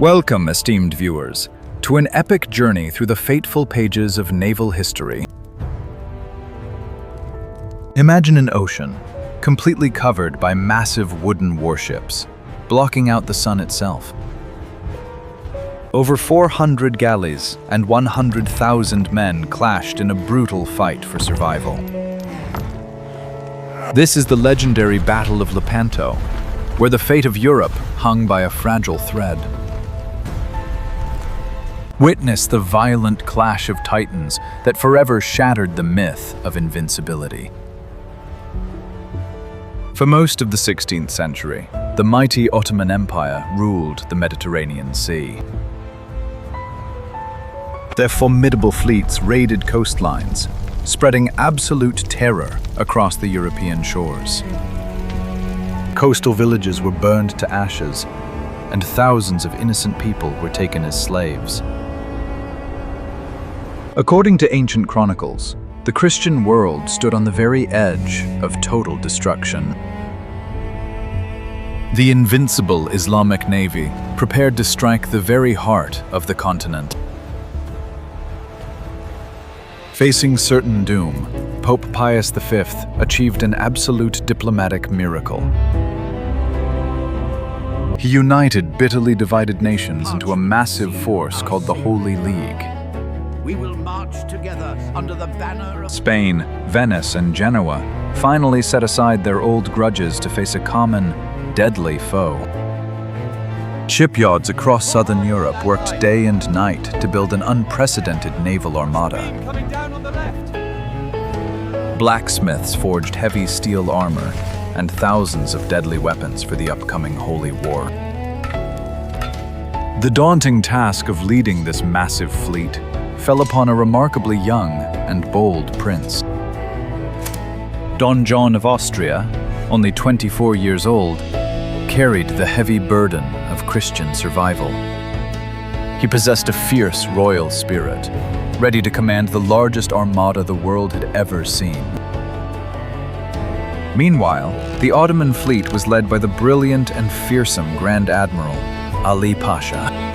Welcome, esteemed viewers, to an epic journey through the fateful pages of naval history. Imagine an ocean, completely covered by massive wooden warships, blocking out the sun itself. Over 400 galleys and 100,000 men clashed in a brutal fight for survival. This is the legendary Battle of Lepanto, where the fate of Europe hung by a fragile thread. Witness the violent clash of titans that forever shattered the myth of invincibility. For most of the 16th century, the mighty Ottoman Empire ruled the Mediterranean Sea. Their formidable fleets raided coastlines, spreading absolute terror across the European shores. Coastal villages were burned to ashes, and thousands of innocent people were taken as slaves. According to ancient chronicles, the Christian world stood on the very edge of total destruction. The invincible Islamic Navy prepared to strike the very heart of the continent. Facing certain doom, Pope Pius V achieved an absolute diplomatic miracle. He united bitterly divided nations into a massive force called the Holy League. We will march together under the banner of Spain, Venice, and Genoa finally set aside their old grudges to face a common, deadly foe. Shipyards across southern Europe worked day and night to build an unprecedented naval armada. coming down on the left. Blacksmiths forged heavy steel armor and thousands of deadly weapons for the upcoming Holy War. The daunting task of leading this massive fleet fell upon a remarkably young and bold prince. Don John of Austria, only 24 years old, carried the heavy burden of Christian survival. He possessed a fierce royal spirit, ready to command the largest armada the world had ever seen. Meanwhile, the Ottoman fleet was led by the brilliant and fearsome Grand Admiral Ali Pasha.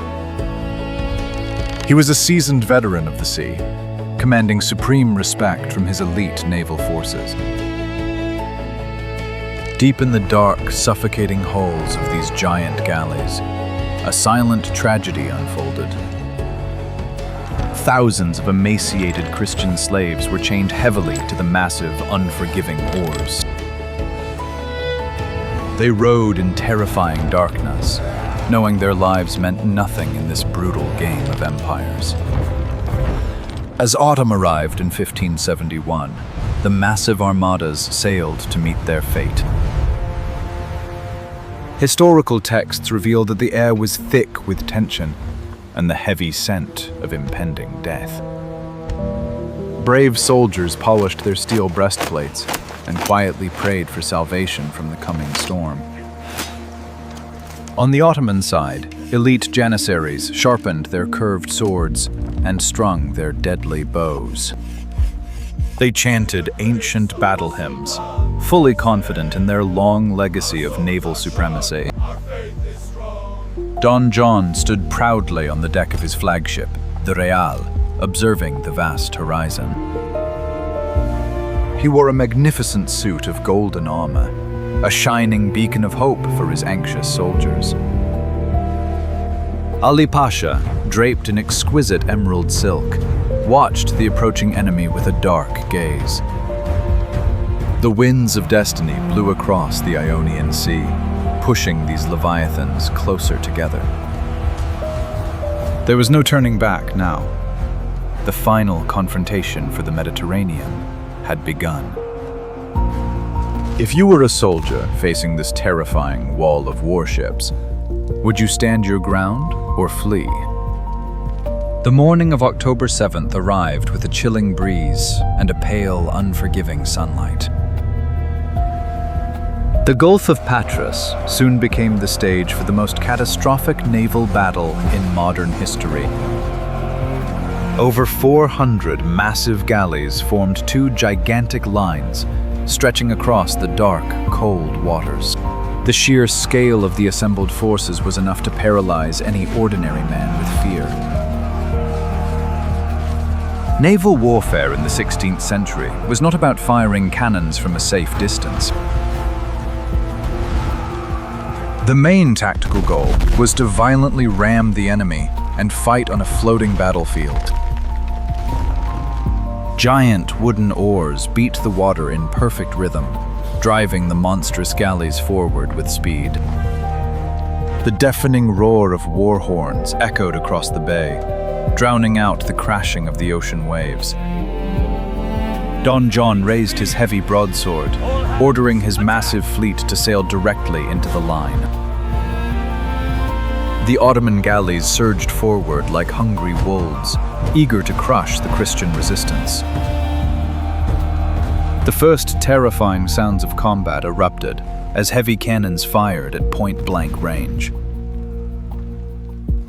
He was a seasoned veteran of the sea, commanding supreme respect from his elite naval forces. Deep in the dark, suffocating hulls of these giant galleys, a silent tragedy unfolded. Thousands of emaciated Christian slaves were chained heavily to the massive, unforgiving oars. They rowed in terrifying darkness, knowing their lives meant nothing in this brutal game of empires. As autumn arrived in 1571, the massive armadas sailed to meet their fate. Historical texts reveal that the air was thick with tension and the heavy scent of impending death. Brave soldiers polished their steel breastplates and quietly prayed for salvation from the coming storm. On the Ottoman side, elite janissaries sharpened their curved swords and strung their deadly bows. They chanted ancient battle hymns, fully confident in their long legacy of naval supremacy. Don John stood proudly on the deck of his flagship, the Real, observing the vast horizon. He wore a magnificent suit of golden armor, a shining beacon of hope for his anxious soldiers. Ali Pasha, draped in exquisite emerald silk, watched the approaching enemy with a dark gaze. The winds of destiny blew across the Ionian Sea, pushing these leviathans closer together. There was no turning back now. The final confrontation for the Mediterranean had begun. If you were a soldier facing this terrifying wall of warships, would you stand your ground or flee? The morning of October 7th arrived with a chilling breeze and a pale, unforgiving sunlight. The Gulf of Patras soon became the stage for the most catastrophic naval battle in modern history. Over 400 massive galleys formed two gigantic lines, stretching across the dark, cold waters. The sheer scale of the assembled forces was enough to paralyze any ordinary man with fear. Naval warfare in the 16th century was not about firing cannons from a safe distance. The main tactical goal was to violently ram the enemy and fight on a floating battlefield. Giant wooden oars beat the water in perfect rhythm, driving the monstrous galleys forward with speed. The deafening roar of war horns echoed across the bay, drowning out the crashing of the ocean waves. Don John raised his heavy broadsword, ordering his massive fleet to sail directly into the line. The Ottoman galleys surged forward like hungry wolves, eager to crush the Christian resistance. The first terrifying sounds of combat erupted as heavy cannons fired at point-blank range.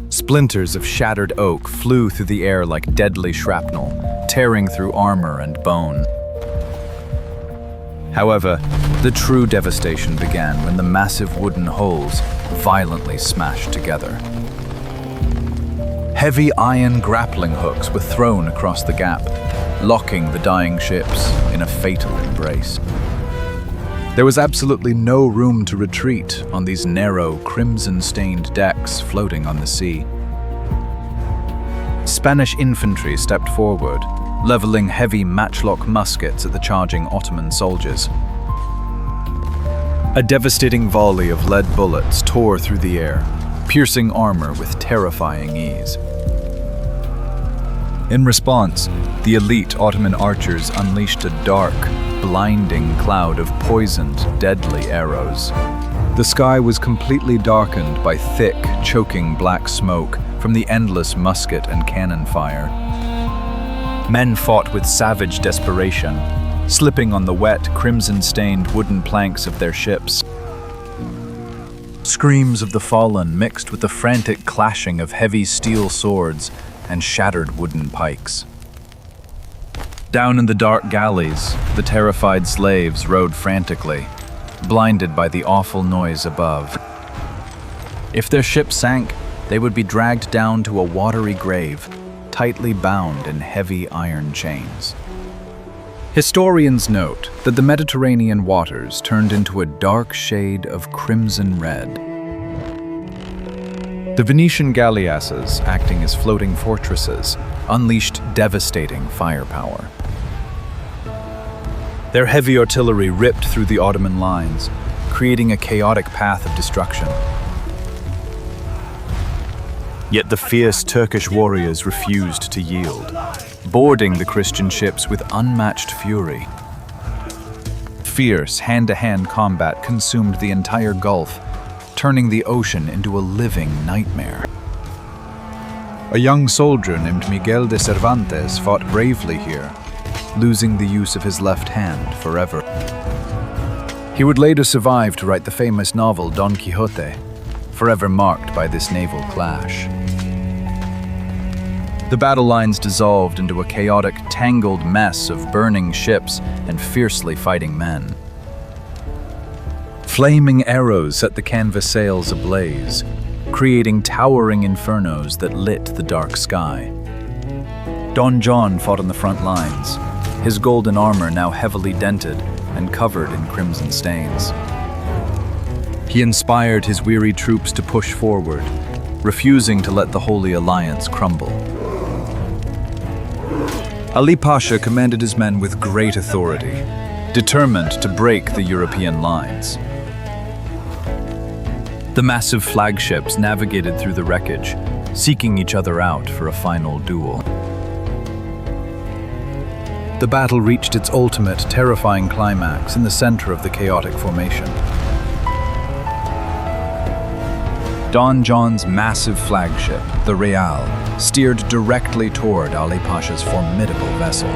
Splinters of shattered oak flew through the air like deadly shrapnel, tearing through armor and bone. However, the true devastation began when the massive wooden hulls violently smashed together. Heavy iron grappling hooks were thrown across the gap, locking the dying ships in a fatal embrace. There was absolutely no room to retreat on these narrow, crimson-stained decks floating on the sea. Spanish infantry stepped forward, leveling heavy matchlock muskets at the charging Ottoman soldiers. A devastating volley of lead bullets tore through the air, piercing armor with terrifying ease. In response, the elite Ottoman archers unleashed a dark, blinding cloud of poisoned, deadly arrows. The sky was completely darkened by thick, choking black smoke from the endless musket and cannon fire. Men fought with savage desperation, slipping on the wet, crimson-stained wooden planks of their ships. Screams of the fallen mixed with the frantic clashing of heavy steel swords and shattered wooden pikes. Down in the dark galleys, the terrified slaves rode frantically, blinded by the awful noise above. If their ship sank, they would be dragged down to a watery grave, tightly bound in heavy iron chains. Historians note that the Mediterranean waters turned into a dark shade of crimson red. The Venetian galleasses, acting as floating fortresses, unleashed devastating firepower. Their heavy artillery ripped through the Ottoman lines, creating a chaotic path of destruction. Yet the fierce Turkish warriors refused to yield, boarding the Christian ships with unmatched fury. Fierce hand-to-hand combat consumed the entire Gulf, turning the ocean into a living nightmare. A young soldier named Miguel de Cervantes fought bravely here, losing the use of his left hand forever. He would later survive to write the famous novel Don Quixote, forever marked by this naval clash. The battle lines dissolved into a chaotic, tangled mess of burning ships and fiercely fighting men. Flaming arrows set the canvas sails ablaze, creating towering infernos that lit the dark sky. Don John fought on the front lines, his golden armor now heavily dented and covered in crimson stains. He inspired his weary troops to push forward, refusing to let the Holy Alliance crumble. Ali Pasha commanded his men with great authority, determined to break the European lines. The massive flagships navigated through the wreckage, seeking each other out for a final duel. The battle reached its ultimate, terrifying climax in the center of the chaotic formation. Don John's massive flagship, the Real, steered directly toward Ali Pasha's formidable vessel.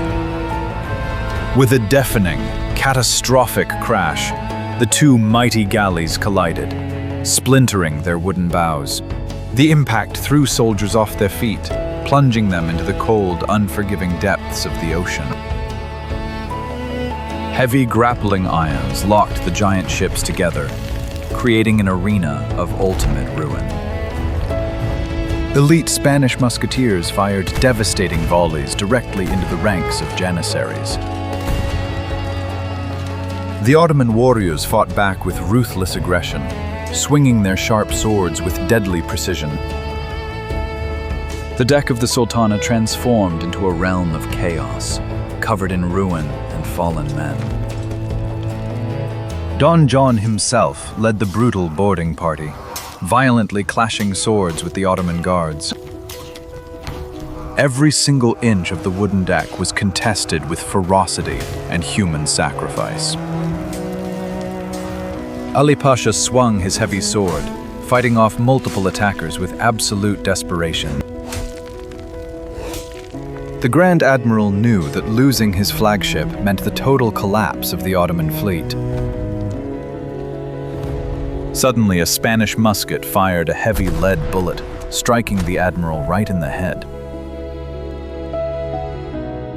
With a deafening, catastrophic crash, the two mighty galleys collided, splintering their wooden bows. The impact threw soldiers off their feet, plunging them into the cold, unforgiving depths of the ocean. Heavy grappling irons locked the giant ships together, creating an arena of ultimate ruin. Elite Spanish musketeers fired devastating volleys directly into the ranks of janissaries. The Ottoman warriors fought back with ruthless aggression, swinging their sharp swords with deadly precision. The deck of the Sultana transformed into a realm of chaos, covered in ruin and fallen men. Don John himself led the brutal boarding party, violently clashing swords with the Ottoman guards. Every single inch of the wooden deck was contested with ferocity and human sacrifice. Ali Pasha swung his heavy sword, fighting off multiple attackers with absolute desperation. The Grand Admiral knew that losing his flagship meant the total collapse of the Ottoman fleet. Suddenly, a Spanish musket fired a heavy lead bullet, striking the admiral right in the head.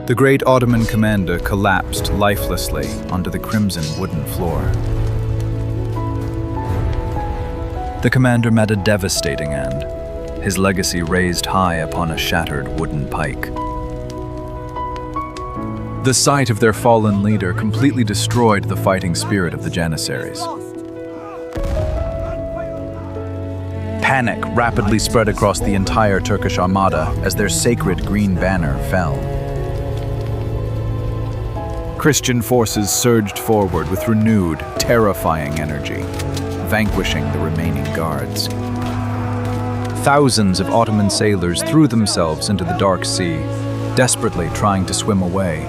The great Ottoman commander collapsed lifelessly onto the crimson wooden floor. The commander met a devastating end, his legacy raised high upon a shattered wooden pike. The sight of their fallen leader completely destroyed the fighting spirit of the janissaries. Panic rapidly spread across the entire Turkish armada as their sacred green banner fell. Christian forces surged forward with renewed, terrifying energy, vanquishing the remaining guards. Thousands of Ottoman sailors threw themselves into the dark sea, desperately trying to swim away.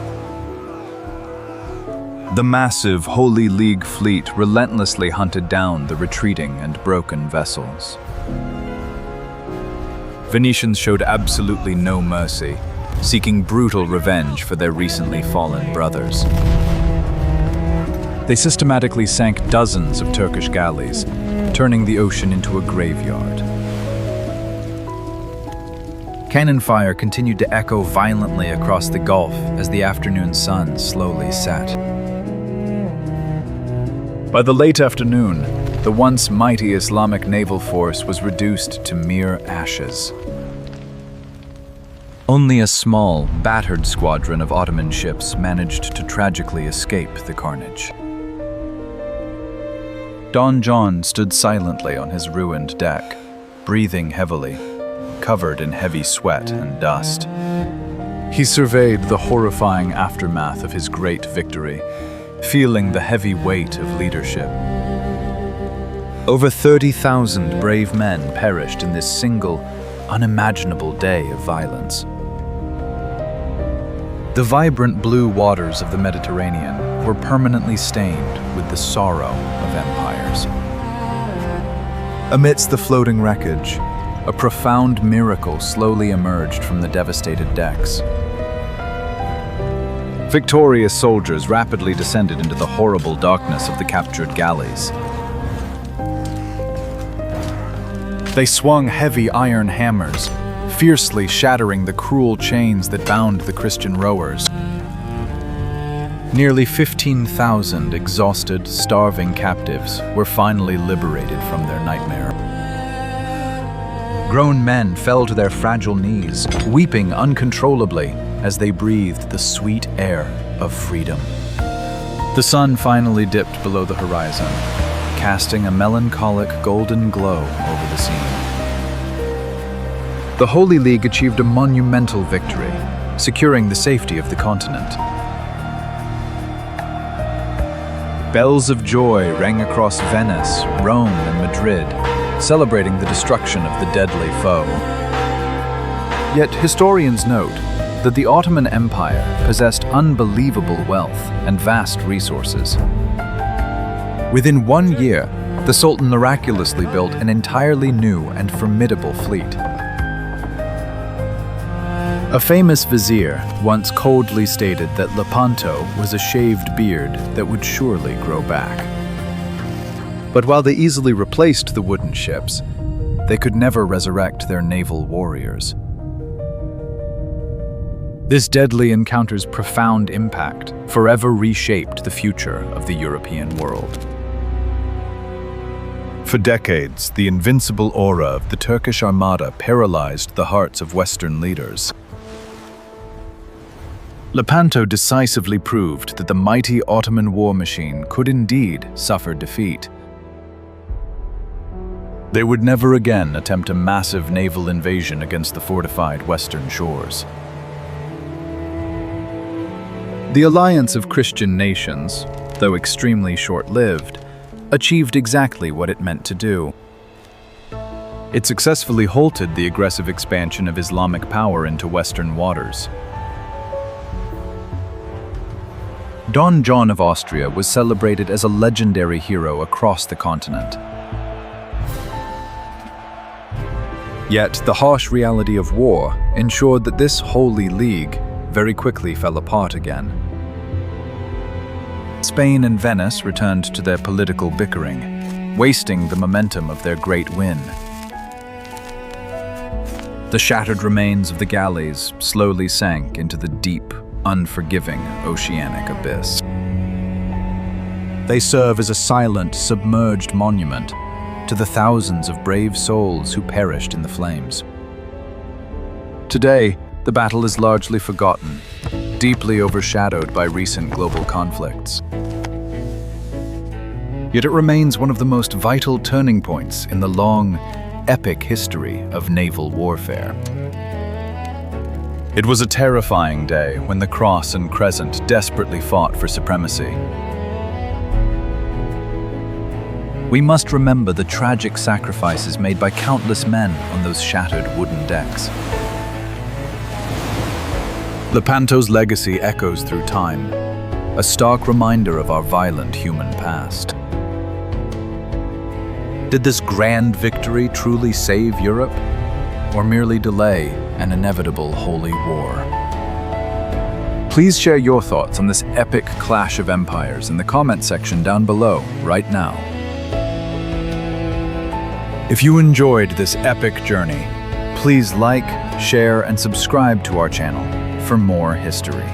The massive Holy League fleet relentlessly hunted down the retreating and broken vessels. Venetians showed absolutely no mercy, seeking brutal revenge for their recently fallen brothers. They systematically sank dozens of Turkish galleys, turning the ocean into a graveyard. Cannon fire continued to echo violently across the Gulf as the afternoon sun slowly set. By the late afternoon, the once mighty Islamic naval force was reduced to mere ashes. Only a small, battered squadron of Ottoman ships managed to tragically escape the carnage. Don John stood silently on his ruined deck, breathing heavily, covered in heavy sweat and dust. He surveyed the horrifying aftermath of his great victory, feeling the heavy weight of leadership. Over 30,000 brave men perished in this single, unimaginable day of violence. The vibrant blue waters of the Mediterranean were permanently stained with the sorrow of empires. Amidst the floating wreckage, a profound miracle slowly emerged from the devastated decks. Victorious soldiers rapidly descended into the horrible darkness of the captured galleys. They swung heavy iron hammers, fiercely shattering the cruel chains that bound the Christian rowers. Nearly 15,000 exhausted, starving captives were finally liberated from their nightmare. Grown men fell to their fragile knees, weeping uncontrollably as they breathed the sweet air of freedom. The sun finally dipped below the horizon, casting a melancholic golden glow over the scene. The Holy League achieved a monumental victory, securing the safety of the continent. Bells of joy rang across Venice, Rome, and Madrid, celebrating the destruction of the deadly foe. Yet historians note that the Ottoman Empire possessed unbelievable wealth and vast resources. Within 1 year, the Sultan miraculously built an entirely new and formidable fleet. A famous vizier once coldly stated that Lepanto was a shaved beard that would surely grow back. But while they easily replaced the wooden ships, they could never resurrect their naval warriors. This deadly encounter's profound impact forever reshaped the future of the European world. For decades, the invincible aura of the Turkish Armada paralyzed the hearts of Western leaders. Lepanto decisively proved that the mighty Ottoman war machine could indeed suffer defeat. They would never again attempt a massive naval invasion against the fortified Western shores. The alliance of Christian nations, though extremely short-lived, achieved exactly what it meant to do. It successfully halted the aggressive expansion of Islamic power into Western waters. Don John of Austria was celebrated as a legendary hero across the continent. Yet the harsh reality of war ensured that this holy league very quickly fell apart again. Spain and Venice returned to their political bickering, wasting the momentum of their great win. The shattered remains of the galleys slowly sank into the deep, unforgiving oceanic abyss. They serve as a silent, submerged monument to the thousands of brave souls who perished in the flames. Today, the battle is largely forgotten, deeply overshadowed by recent global conflicts. Yet it remains one of the most vital turning points in the long, epic history of naval warfare. It was a terrifying day when the Cross and Crescent desperately fought for supremacy. We must remember the tragic sacrifices made by countless men on those shattered wooden decks. Lepanto's legacy echoes through time, a stark reminder of our violent human past. Did this grand victory truly save Europe, or merely delay an inevitable holy war? Please share your thoughts on this epic clash of empires in the comment section down below right now. If you enjoyed this epic journey, please like, share, and subscribe to our channel for more history.